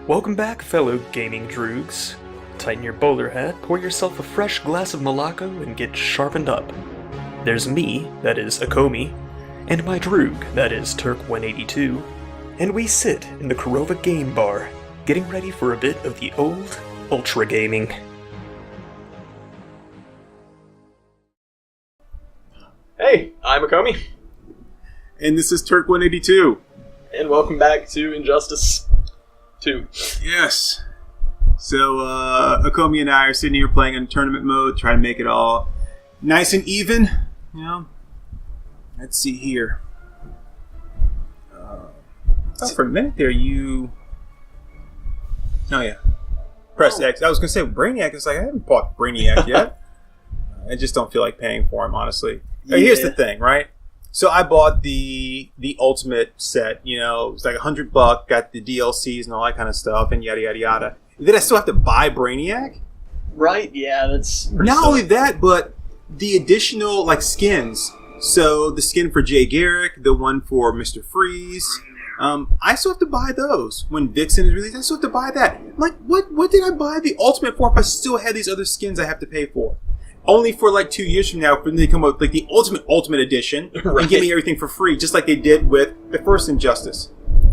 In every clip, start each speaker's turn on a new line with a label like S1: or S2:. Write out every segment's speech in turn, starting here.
S1: Welcome back, fellow gaming droogs. Tighten your bowler hat, pour yourself a fresh glass of Malacca, and get sharpened up. There's me, that is Acomi, and my droog, that is Turk182, and we sit in the Korova game bar, getting ready for a bit of the old ultra gaming.
S2: Hey, I'm Acomi.
S3: And this is Turk182.
S2: And welcome back to Injustice 2.
S3: Yes. So, Acomi and I are sitting here playing in tournament mode, trying to make it all nice and even. You know? Let's see here. For a minute there, you... Oh, yeah. Press X. I was going to say Brainiac. It's like, I haven't bought Brainiac yet. I just don't feel like paying for him, honestly. Yeah. Here's the thing, right? So I bought the Ultimate set, you know, it was like $100, got the DLCs and all that kind of stuff, and yada, yada, yada. Then I still have to buy Brainiac?
S2: Right, yeah, that's...
S3: Not only that, but the additional, like, skins. So the skin for Jay Garrick, the one for Mr. Freeze, I still have to buy those. When Vixen is released, I still have to buy that. Like, what did I buy the Ultimate for if I still had these other skins I have to pay for? Only for like 2 years from now, when they come up with like the Ultimate Edition
S2: right.
S3: And give me everything for free, just like they did with the first Injustice.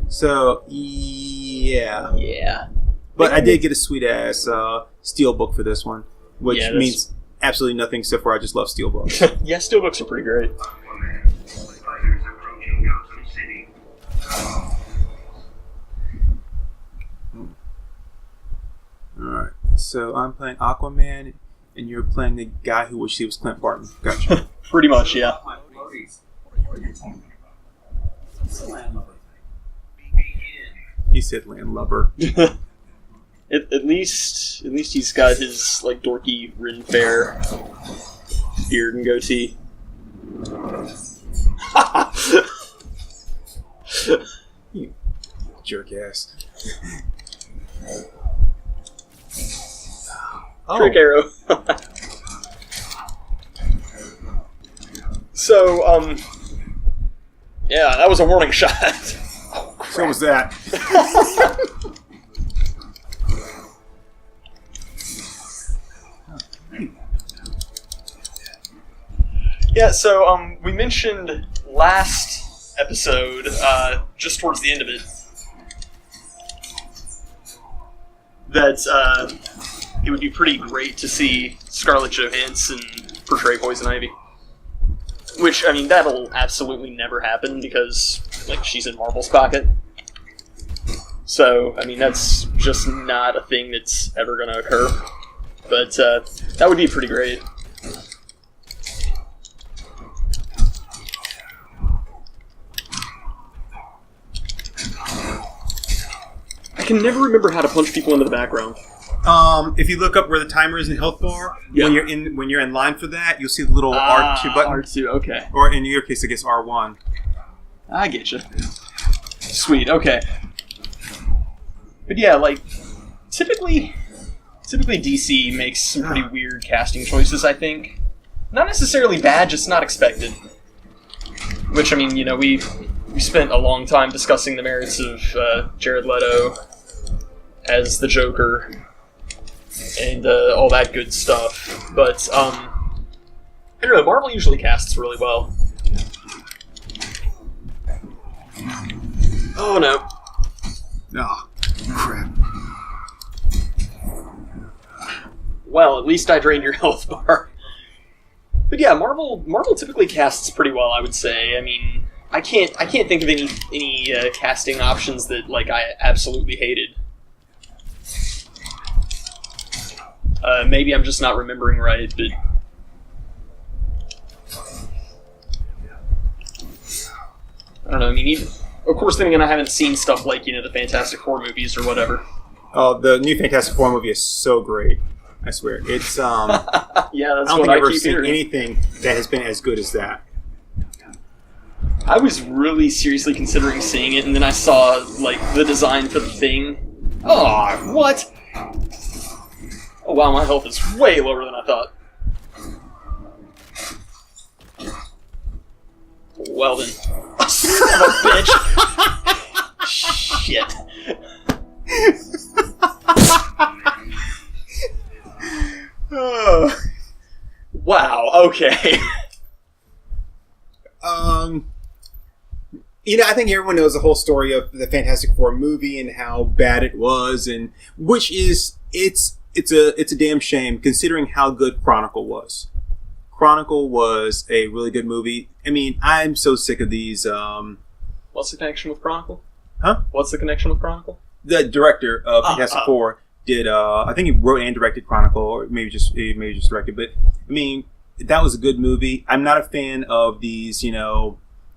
S3: So yeah.
S2: Yeah.
S3: But I did get a sweet ass steelbook for this one, which means absolutely nothing except for I just love steelbooks.
S2: Yeah, steelbooks are pretty great.
S3: Alright, so I'm playing Aquaman, and you're playing the guy who wished he was Clint Barton. Gotcha.
S2: Pretty much, yeah.
S3: He said landlubber.
S2: At least he's got his like dorky Rin Fair beard and goatee.
S3: You jerk ass.
S2: Trick arrow. So, yeah, that was a warning shot.
S3: So was that.
S2: Yeah, so, we mentioned last episode, just towards the end of it, that, it would be pretty great to see Scarlett Johansson portray Poison Ivy. Which, I mean, that'll absolutely never happen because, like, she's in Marvel's pocket. So, I mean, that's just not a thing that's ever going to occur. But, that would be pretty great. I can never remember how to punch people into the background.
S3: If you look up where the timer is in the health bar,
S2: yeah.
S3: when you're in line for that, you'll see the little R2 button.
S2: R2, okay.
S3: Or in your case, I guess R1.
S2: I get you. Sweet, okay. But yeah, like, typically DC makes some pretty weird casting choices, I think. Not necessarily bad, just not expected. Which, I mean, you know, we spent a long time discussing the merits of Jared Leto as the Joker and all that good stuff. But, I don't know, Marvel usually casts really well. Oh no.
S3: Oh, crap.
S2: Well, at least I drained your health bar. But yeah, Marvel typically casts pretty well, I would say. I mean, I can't think of any casting options that, like, I absolutely hated. Maybe I'm just not remembering right, but... I don't know, I mean, of course, then again, I haven't seen stuff like, you know, the Fantastic Four movies or whatever.
S3: Oh, the new Fantastic Four movie is so great. I swear. It's,
S2: yeah, that's
S3: I don't think I've ever seen anything that has been as good as that.
S2: I was really seriously considering seeing it, and then I saw, like, the design for the Thing. Oh, what? Oh wow, my health is way lower than I thought. Well then. Son of a bitch! Shit. okay.
S3: I think everyone knows the whole story of the Fantastic Four movie and how bad it was, and which is it's a damn shame considering how good Chronicle was. Chronicle was a really good movie. I mean, I'm so sick of these.
S2: What's the connection with Chronicle?
S3: Huh?
S2: What's the connection with Chronicle?
S3: The director of Fantastic Four did. I think he wrote and directed Chronicle, or maybe just directed. But I mean, that was a good movie. I'm not a fan of these,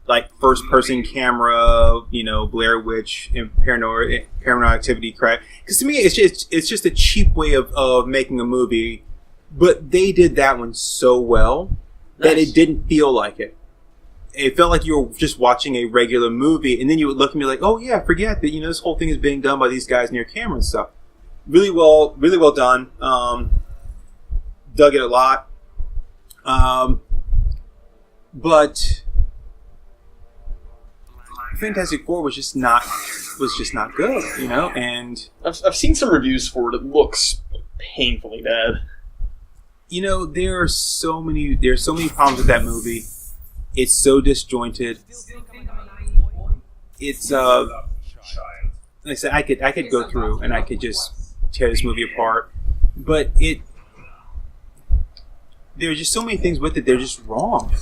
S3: like first-person camera, Blair Witch and Paranormal Activity crap. Because to me, it's just a cheap way of making a movie. But they did that one so well that it didn't feel like it. It felt like you were just watching a regular movie, and then you would look at me like, "Oh yeah, forget that. This whole thing is being done by these guys near camera and stuff." Really well done. Dug it a lot. But Fantastic Four was just not good, and
S2: I've seen some reviews for it. It looks painfully bad.
S3: There's so many problems with that movie. It's so disjointed. It's like I said, I could go through and I could just tear this movie apart, but there's just so many things with it. They're just wrong.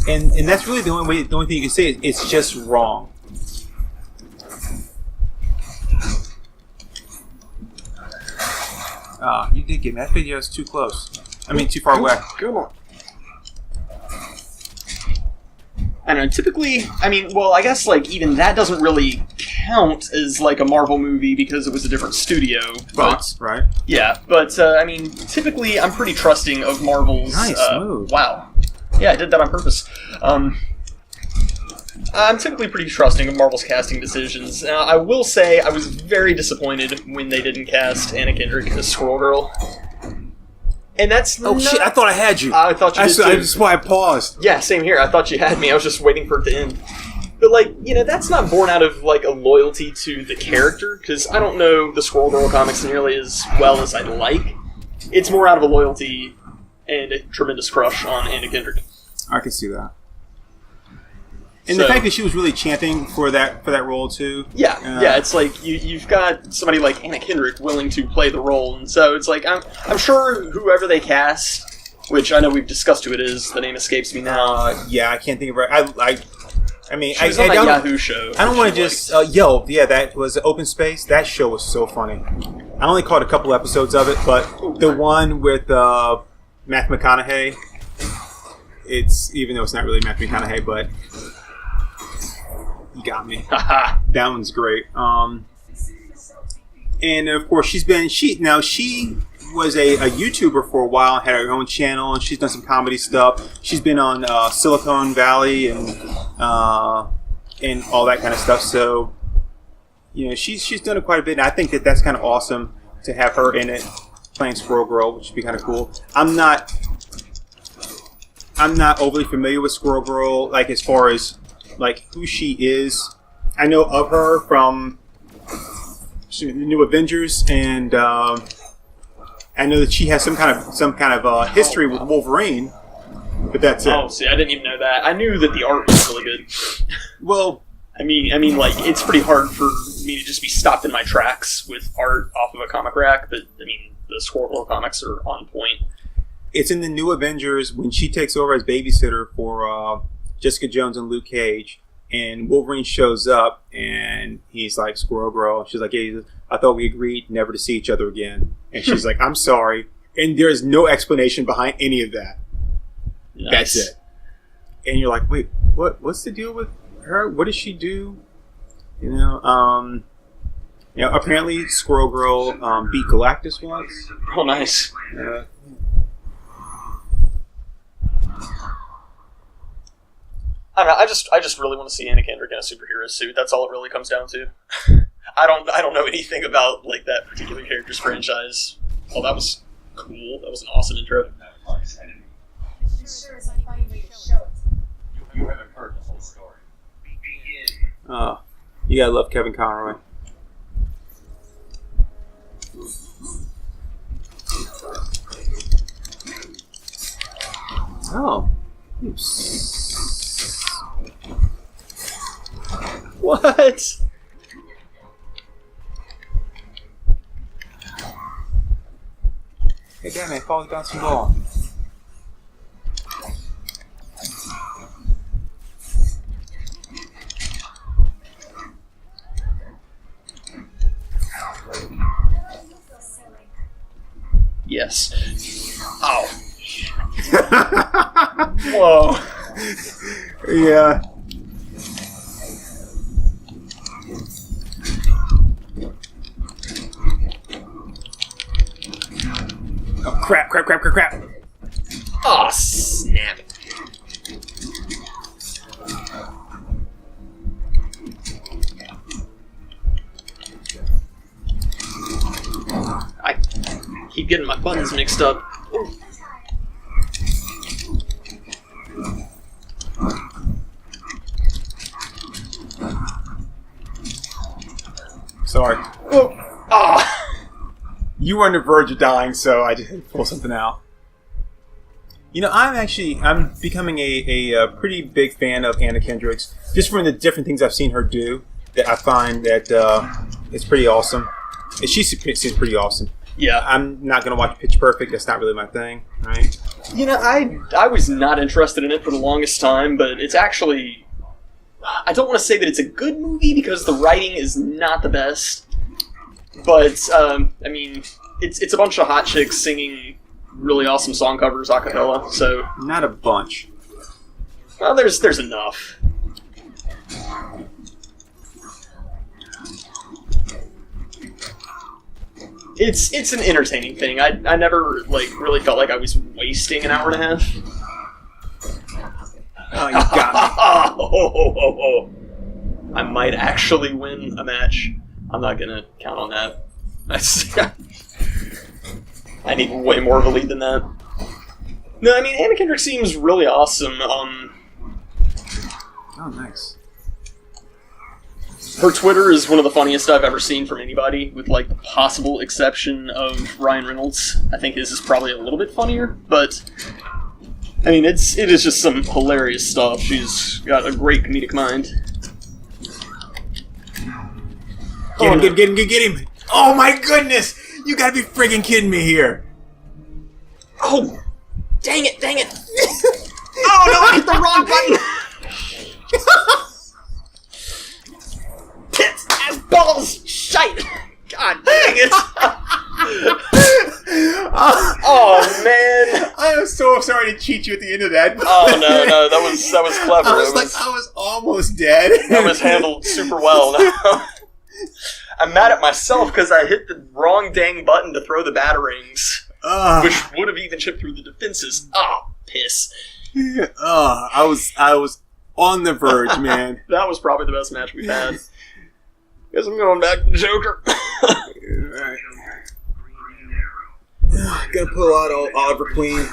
S3: And that's really the only thing you can say is it's just wrong. You did get me. That video is too close. Too far away.
S2: Come on. I don't know, typically, I guess, even that doesn't really count as, a Marvel movie because it was a different studio. But,
S3: right.
S2: Yeah, but, typically I'm pretty trusting of Marvel's...
S3: Nice move.
S2: Wow. Yeah, I did that on purpose. I'm typically pretty trusting of Marvel's casting decisions. Now, I will say I was very disappointed when they didn't cast Anna Kendrick as Squirrel Girl. And that's
S3: shit, I thought I had you.
S2: I thought you did too.
S3: That's why I paused.
S2: Yeah, same here. I thought you had me. I was just waiting for it to end. But, that's not born out of, a loyalty to the character, because I don't know the Squirrel Girl comics nearly as well as I'd like. It's more out of a loyalty and a tremendous crush on Anna Kendrick.
S3: I can see that. And the fact that she was really chanting for that role too.
S2: Yeah, it's like you've got somebody like Anna Kendrick willing to play the role, and so it's like I'm sure whoever they cast, which I know we've discussed who it is, the name escapes me now.
S3: Yeah, I can't think of her.
S2: She was on that Yahoo show.
S3: I don't want to just Yo, yeah, that was Open Space. That show was so funny. I only caught a couple episodes of it, but the one with Matthew McConaughey. It's even though it's not really Matthew McConaughey, but. You got me. That one's great. And of course, she was a YouTuber for a while, had her own channel, and she's done some comedy stuff. She's been on Silicon Valley and all that kind of stuff. So, she's done it quite a bit, and I think that's kind of awesome to have her in it playing Squirrel Girl, which would be kind of cool. I'm not overly familiar with Squirrel Girl, as far as who she is. I know of her from the New Avengers, and I know that she has some kind of history with Wolverine. But that's it.
S2: Oh, see, I didn't even know that. I knew that the art was really good.
S3: Well,
S2: it's pretty hard for me to just be stopped in my tracks with art off of a comic rack. But the Squirrel Girl comics are on point.
S3: It's in the New Avengers when she takes over as babysitter for Jessica Jones and Luke Cage, and Wolverine shows up, and he's like, Squirrel Girl. She's like, hey, I thought we agreed never to see each other again. And she's like, I'm sorry. And there's no explanation behind any of that. Nice. That's it. And you're like, wait, what's the deal with her? What does she do? Apparently Squirrel Girl beat Galactus once.
S2: Oh, nice. I don't know. I just really want to see Anna Kendrick in a superhero suit. That's all it really comes down to. I don't know anything about that particular character's franchise. Oh, that was cool. That was an awesome intro.
S4: You haven't heard the whole story.
S3: You gotta love Kevin Conroy. Oh.
S2: What?
S3: Hey, damn it, falls down some ball.
S2: Yes. Oh. Whoa.
S3: Yeah. Oh, crap.
S2: Oh, snap. I keep getting my buttons mixed up.
S3: Sorry.
S2: Oh. Ah.
S3: You were on the verge of dying, so I just had to pull something out. You know, I'm becoming a pretty big fan of Anna Kendrick's, just from the different things I've seen her do. That I find that it's pretty awesome. And she seems pretty awesome.
S2: Yeah.
S3: I'm not gonna watch Pitch Perfect. That's not really my thing, right?
S2: You know, I was not interested in it for the longest time, but it's actually... I don't want to say that it's a good movie because the writing is not the best. But, I mean, it's a bunch of hot chicks singing really awesome song covers a cappella, so...
S3: Not a bunch.
S2: Well, there's enough. It's an entertaining thing. I never, really felt like I was wasting an hour and a half.
S3: Oh, you got me.
S2: I might actually win a match. I'm not gonna count on that. I need way more of a lead than that. No, I mean, Anna Kendrick seems really awesome.
S3: Oh, nice.
S2: Her Twitter is one of the funniest I've ever seen from anybody, with, the possible exception of Ryan Reynolds. I think his is probably a little bit funnier, but... I mean, it is just some hilarious stuff. She's got a great comedic mind.
S3: Get him! Oh my goodness! You gotta be friggin' kidding me here!
S2: Oh! Dang it! Oh no, I hit the wrong button! Tits, ass, balls, shite! God dang it! Oh man!
S3: I am so sorry to cheat you at the end of that.
S2: Oh no, that was clever.
S3: I was almost dead.
S2: That was handled super well. No. I'm mad at myself because I hit the wrong dang button to throw the batarangs, which would have even chipped through the defenses. Oh, piss!
S3: I was on the verge, man.
S2: That was probably the best match we've had. Guess I'm going back to the Joker.
S3: Alright. Gonna pull out Oliver Queen.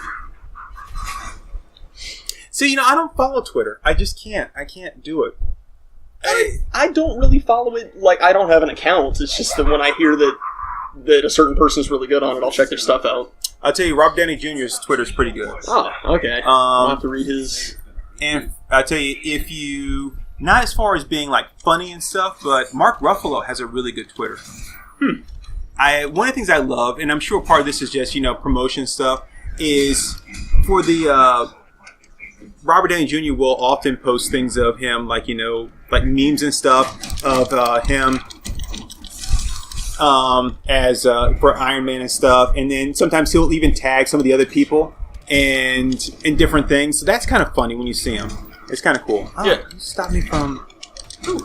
S3: So, I don't follow Twitter. I just can't. I can't do it.
S2: I don't really follow it. I don't have an account. It's just that when I hear that a certain person's really good on it, I'll check their stuff out.
S3: I'll tell you, Rob Downey Jr.'s Twitter's pretty good.
S2: Oh, okay. I'll have to read his...
S3: And I'll tell you, if you... Not as far as being, funny and stuff, but Mark Ruffalo has a really good Twitter. One of the things I love, and I'm sure part of this is just, promotion stuff, is for the... Robert Downey Jr. will often post things of him, like memes and stuff of him as for Iron Man and stuff, and then sometimes he'll even tag some of the other people and in different things. So that's kind of funny when you see him. It's kind of cool. Oh,
S2: yeah.
S3: Stop me from. Ooh.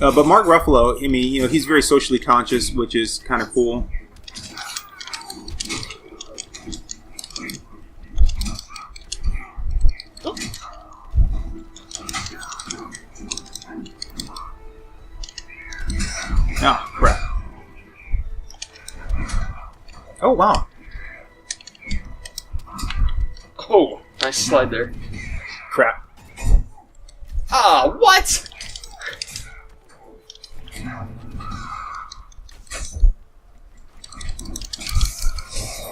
S3: But Mark Ruffalo, I mean, he's very socially conscious, which is kind of cool. Oh, crap. Oh, wow.
S2: Oh, nice slide there.
S3: Crap.
S2: Ah, what?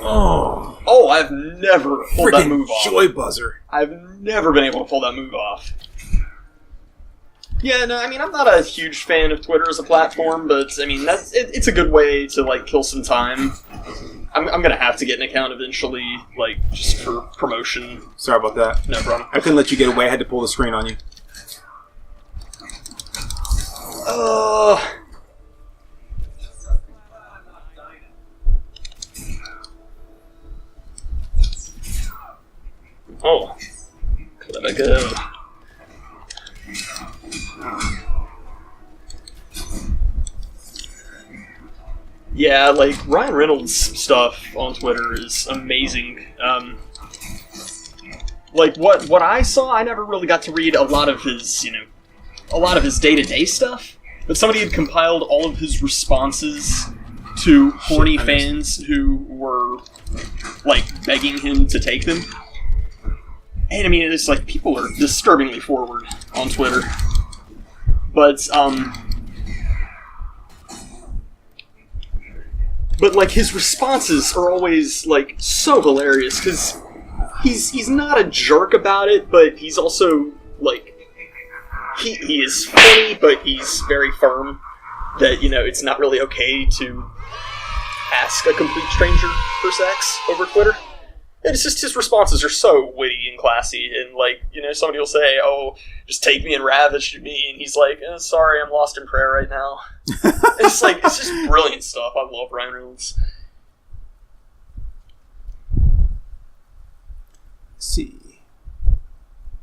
S2: Oh, I've never pulled that move off.
S3: Joy buzzer.
S2: I've never been able to pull that move off. Yeah, no, I mean, I'm not a huge fan of Twitter as a platform, but, I mean, it's a good way to, like, kill some time. I'm gonna have to get an account eventually, like, just for promotion.
S3: Sorry about that.
S2: No problem.
S3: I couldn't let you get away. I had to pull the screen on you.
S2: Oh. Let it go. Yeah, like, Ryan Reynolds' stuff on Twitter is amazing. Like, what I saw, I never really got to read a lot of his, day-to-day stuff, but somebody had compiled all of his responses to horny fans who were, like, begging him to take them. And, I mean, it's like, people are disturbingly forward on Twitter. But, like, his responses are always, like, so hilarious, because he's not a jerk about it, but he's also, like, he is funny, but he's very firm that, it's not really okay to ask a complete stranger for sex over Twitter. And it's just his responses are so witty and classy, and, like, somebody will say, oh, just take me and ravage me, and he's like, sorry, I'm lost in prayer right now. It's like, it's just brilliant stuff. I love Ryan Reynolds.
S3: Let's see.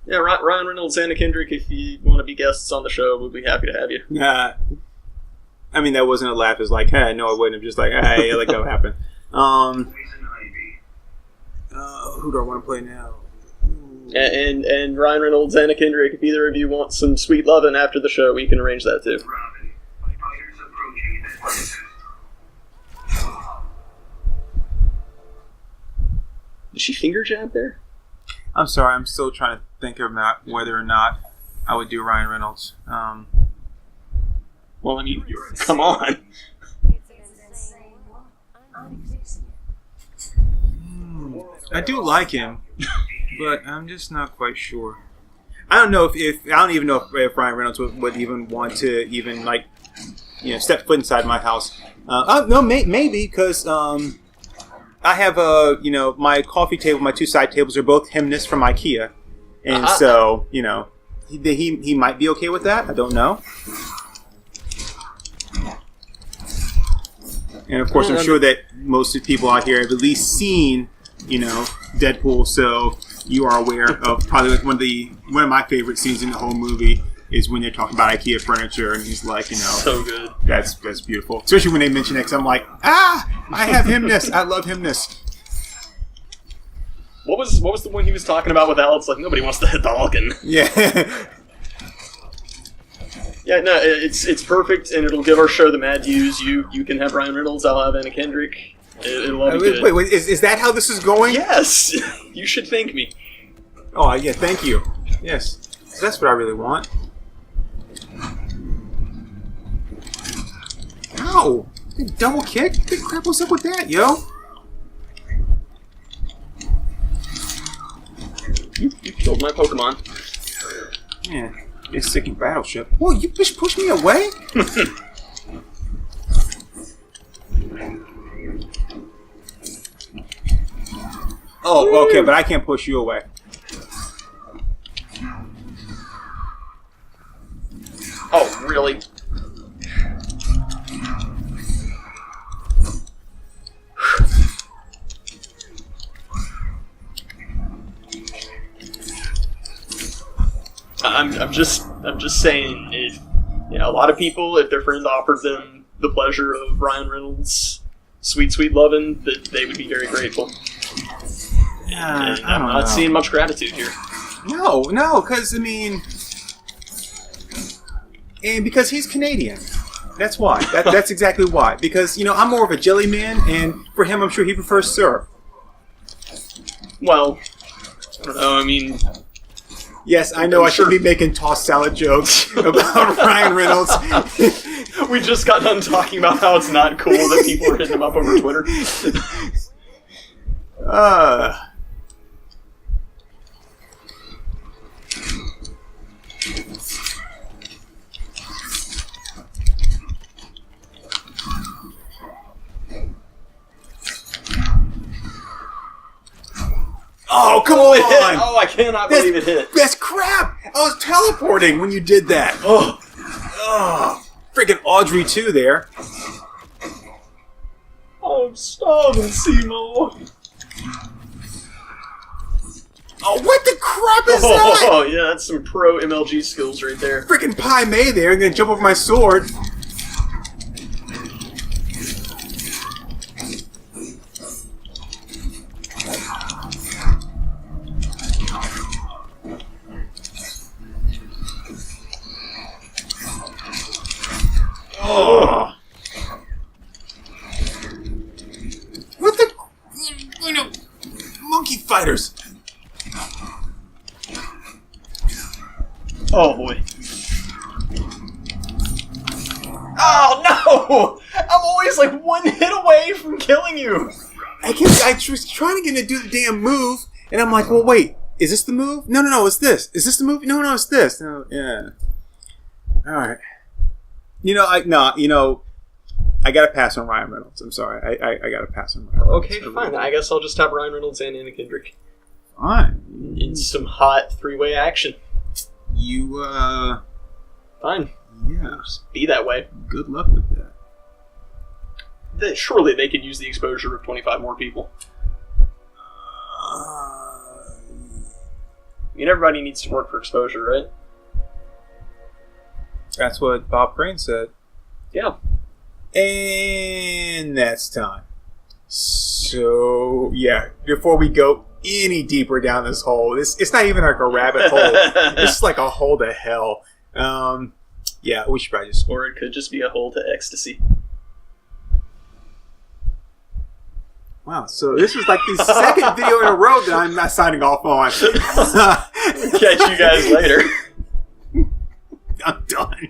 S2: Yeah, Ryan Reynolds, Anna Kendrick, if you want to be guests on the show, we'd be happy to have you.
S3: I mean, that wasn't a laugh. It's like, hey, no, I wouldn't have. Just like, hey, let go happen. Who do I want to play now?
S2: And Ryan Reynolds, Anna Kendrick, if either of you want some sweet lovin' after the show, we can arrange that too. Did she finger jab there?
S3: I'm sorry, I'm still trying to think about whether or not I would do Ryan Reynolds.
S2: Well, I mean, come on.
S3: I do like him, but I'm just not quite sure. I don't know if I don't even know if Ryan Reynolds would even want to even like step foot inside my house. No, maybe because I have my coffee table, my two side tables are both hymnists from IKEA, and so he might be okay with that. I don't know. And of course, I'm sure that most of the people out here have at least seen Deadpool, so you are aware of probably like one of my favorite scenes in the whole movie is when they're talking about IKEA furniture, and he's like,
S2: so good.
S3: That's beautiful. Especially when they mention it, 'cause I'm like, I have hymness. I love hymness.
S2: What was the one he was talking about with Alex? Like, nobody wants to hit the Hulkin.
S3: Yeah.
S2: Yeah, no, it's perfect, and it'll give our show the mad views. You can have Ryan Reynolds, I'll have Anna Kendrick. It'll all be good.
S3: Wait, is that how this is going?
S2: Yes! You should thank me.
S3: Oh, yeah, thank you. Yes. That's what I really want. Ow! Double kick? What the crap was up with that, yo?
S2: You killed my Pokemon.
S3: Yeah. It's sticking battleship. Whoa, you just pushed me away? Oh, okay, but I can't push you away.
S2: Oh, really? I'm just saying, if a lot of people, if their friend offered them the pleasure of Ryan Reynolds' sweet lovin', that they would be very grateful.
S3: Yeah,
S2: and I'm not seeing much gratitude here.
S3: No, because and because he's Canadian. That's why. That's exactly why. Because I'm more of a jelly man, and for him, I'm sure he prefers syrup.
S2: Well, I don't know. I mean.
S3: Yes, I know I shouldn't be making tossed salad jokes about Ryan Reynolds.
S2: We just got done talking about how it's not cool that people are hitting him up over Twitter.
S3: Oh, come
S2: Oh, it hit!
S3: on!
S2: Oh, I cannot believe it hit.
S3: That's crap! I was teleporting when you did that. Oh, freaking Audrey too there.
S2: Oh, I'm starving, Seymour.
S3: Oh, what the crap is that?
S2: Oh, yeah, that's some pro MLG skills right there.
S3: Freaking Pai Mei there, gonna jump over my sword. Oh. What the? Monkey fighters.
S2: Oh boy. Oh no! I'm always like one hit away from killing you.
S3: I was trying to get him to do the damn move, and I'm like, well, wait, is this the move? No, it's this. Is this the move? No, it's this. No, yeah. All right. I gotta pass on Ryan Reynolds. I'm sorry. I gotta pass on Ryan Reynolds.
S2: Okay, fine. I guess I'll just have Ryan Reynolds and Anna Kendrick
S3: Fine.
S2: in some hot 3-way action.
S3: You,
S2: Fine.
S3: yeah.
S2: Just be that way.
S3: Good luck with that.
S2: Surely they could use the exposure of 25 more people. I mean, everybody needs to work for exposure, right?
S3: That's what Bob Crane said.
S2: Yeah.
S3: And that's time. So, yeah, before we go any deeper down this hole, it's not even like a rabbit hole. It's like a hole to hell. Yeah, we should probably just...
S2: Or it could just be a hole to ecstasy.
S3: Wow, so this was like the second video in a row that I'm not signing off on.
S2: Catch you guys later.
S3: I'm done.